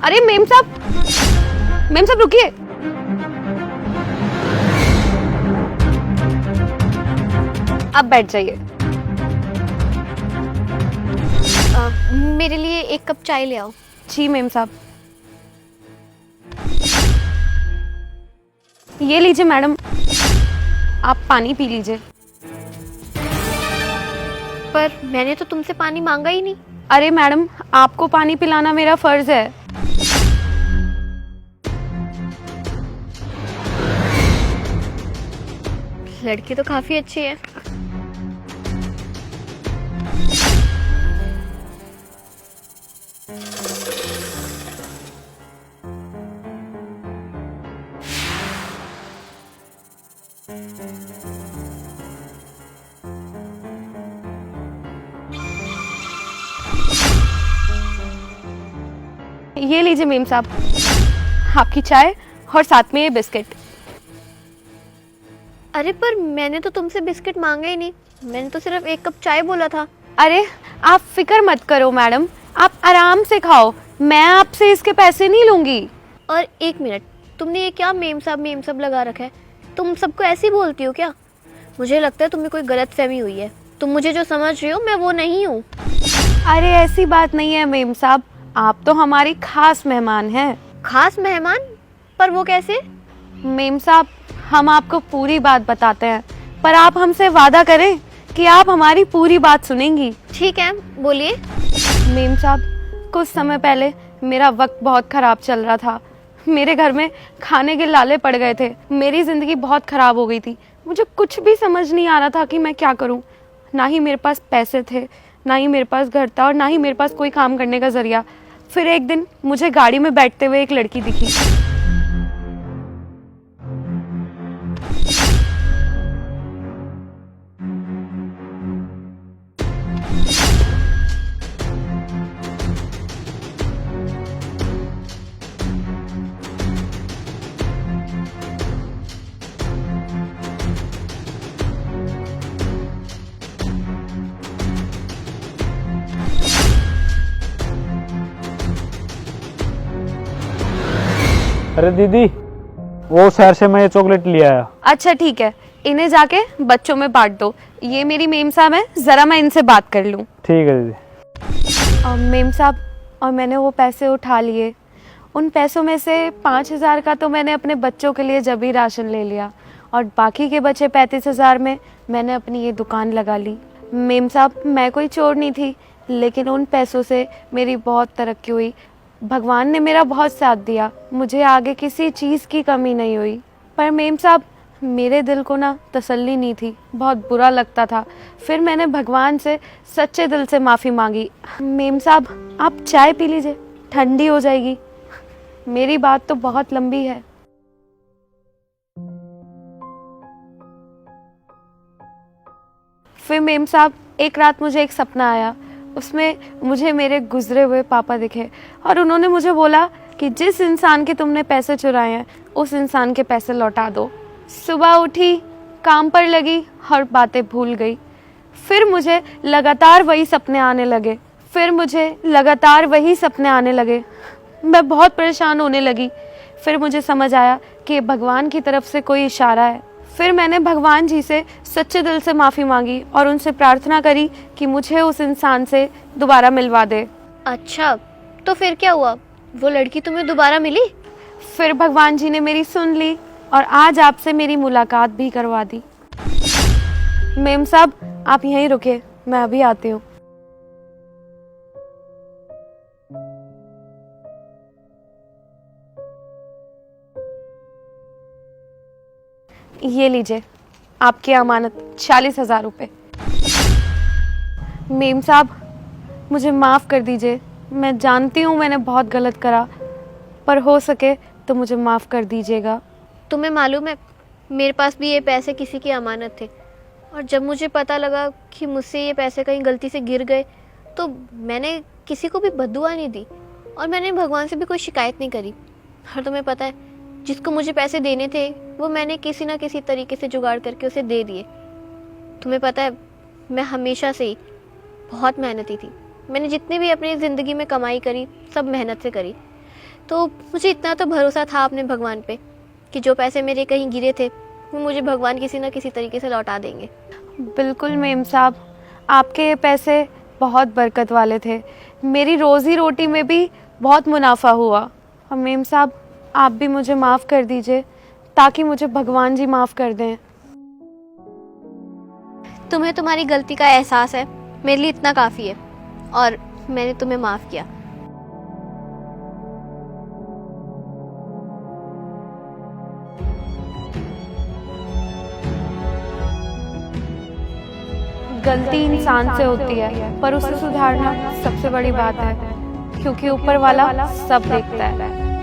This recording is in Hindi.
अरे मेम साहब रुकिए। आप बैठ जाइए। मेरे लिए एक कप चाय ले आओ। जी मेम साहब। ये लीजिए मैडम, आप पानी पी लीजिए। पर मैंने तो तुमसे पानी मांगा ही नहीं। अरे मैडम, आपको पानी पिलाना मेरा फर्ज है। लड़की तो काफी अच्छी है। ये लीजिए मेम साहब, आपकी चाय और साथ में ये बिस्किट। अरे पर मैंने तो तुमसे बिस्किट मांगा ही नहीं, मैंने तो सिर्फ एक कप चाय बोला था। अरे आप फिक्र मत करो मैडम, आप आराम से खाओ, मैं आपसे इसके पैसे नहीं लूंगी। और एक मिनट, तुमने ये क्या मेम साहब लगा रखा है? तुम सबको ऐसे ही बोलती हो क्या? मुझे लगता है तुम्हें कोई गलतफहमी हुई है। तुम मुझे जो समझ रही हो मैं वो नहीं हूँ। अरे ऐसी बात नहीं है मेम साहब, आप तो हमारी खास मेहमान हैं। खास मेहमान? पर वो कैसे? मेम साहब, हम आपको पूरी बात बताते हैं, पर आप हमसे वादा करें कि आप हमारी पूरी बात सुनेंगी। ठीक है, बोलिए। मेम साहब, कुछ समय पहले मेरा वक्त बहुत खराब चल रहा था। मेरे घर में खाने के लाले पड़ गए थे, मेरी जिंदगी बहुत खराब हो गई थी। मुझे कुछ भी समझ नहीं आ रहा था कि मैं क्या करूं। ना ही मेरे पास पैसे थे, ना ही मेरे पास घर था, और ना ही मेरे पास कोई काम करने का जरिया। फिर एक दिन मुझे गाड़ी में बैठते हुए एक लड़की दिखी। अरे दीदी, वो शहर से मैं ये चॉकलेट लिया आया। अच्छा ठीक है, इन्हें जाके बच्चों में बांट दो। ये मेरी मेम साहब है, जरा मैं इनसे बात कर लूं। ठीक है दीदी। मेम साहब, और मैंने वो पैसे उठा लिए। उन पैसों में से 5,000 का तो मैंने अपने बच्चों के लिए जब ही राशन ले लिया, और बाकी के बचे 35,000 में मैंने अपनी ये दुकान लगा ली। मेम साहब, मैं कोई चोर नहीं थी, लेकिन उन पैसों से मेरी बहुत तरक्की हुई। भगवान ने मेरा बहुत साथ दिया, मुझे आगे किसी चीज़ की कमी नहीं हुई। पर मेम साहब, मेरे दिल को ना तसल्ली नहीं थी, बहुत बुरा लगता था। फिर मैंने भगवान से सच्चे दिल से माफ़ी मांगी। मेम साहब, आप चाय पी लीजिए, ठंडी हो जाएगी। मेरी बात तो बहुत लंबी है। फिर मेम साहब, एक रात मुझे एक सपना आया। उसमें मुझे मेरे गुजरे हुए पापा दिखे, और उन्होंने मुझे बोला कि जिस इंसान के तुमने पैसे चुराए हैं उस इंसान के पैसे लौटा दो। सुबह उठी, काम पर लगी और बातें भूल गई। फिर मुझे लगातार वही सपने आने लगे। मैं बहुत परेशान होने लगी। फिर मुझे समझ आया कि भगवान की तरफ से कोई इशारा है। फिर मैंने भगवान जी से सच्चे दिल से माफ़ी मांगी और उनसे प्रार्थना करी कि मुझे उस इंसान से दोबारा मिलवा दे। अच्छा, तो फिर क्या हुआ? वो लड़की तुम्हें दोबारा मिली? फिर भगवान जी ने मेरी सुन ली और आज आपसे मेरी मुलाकात भी करवा दी। मेम साहब, आप यहीं रुके, मैं अभी आती हूँ। ये लीजिए आपकी अमानत, 40,000 रुपये। मेम साहब, मुझे माफ़ कर दीजिए। मैं जानती हूँ मैंने बहुत गलत करा, पर हो सके तो मुझे माफ़ कर दीजिएगा। तुम्हें मालूम है, मेरे पास भी ये पैसे किसी की अमानत थे, और जब मुझे पता लगा कि मुझसे ये पैसे कहीं गलती से गिर गए तो मैंने किसी को भी बद्दुआ नहीं दी, और मैंने भगवान से भी कोई शिकायत नहीं करी। और तुम्हें पता है, जिसको मुझे पैसे देने थे वो मैंने किसी ना किसी तरीके से जुगाड़ करके उसे दे दिए। तुम्हें पता है, मैं हमेशा से ही बहुत मेहनती थी। मैंने जितनी भी अपनी ज़िंदगी में कमाई करी सब मेहनत से करी। तो मुझे इतना तो भरोसा था अपने भगवान पे कि जो पैसे मेरे कहीं गिरे थे वो मुझे भगवान किसी ना किसी तरीके से लौटा देंगे। बिल्कुल मेम साहब, आपके ये पैसे बहुत बरकत वाले थे। मेरी रोज़ी रोटी में भी बहुत मुनाफा हुआ। और मेम साहब, आप भी मुझे माफ़ कर दीजिए ताकि मुझे भगवान जी माफ़ कर दें। तुम्हें तुम्हारी गलती का एहसास है, मेरे लिए इतना काफ़ी है, और मैंने तुम्हें माफ़ किया। गलती इंसान से होती है पर उसे सुधारना सबसे बड़ी बात है, क्योंकि ऊपर वाला सब देखता है।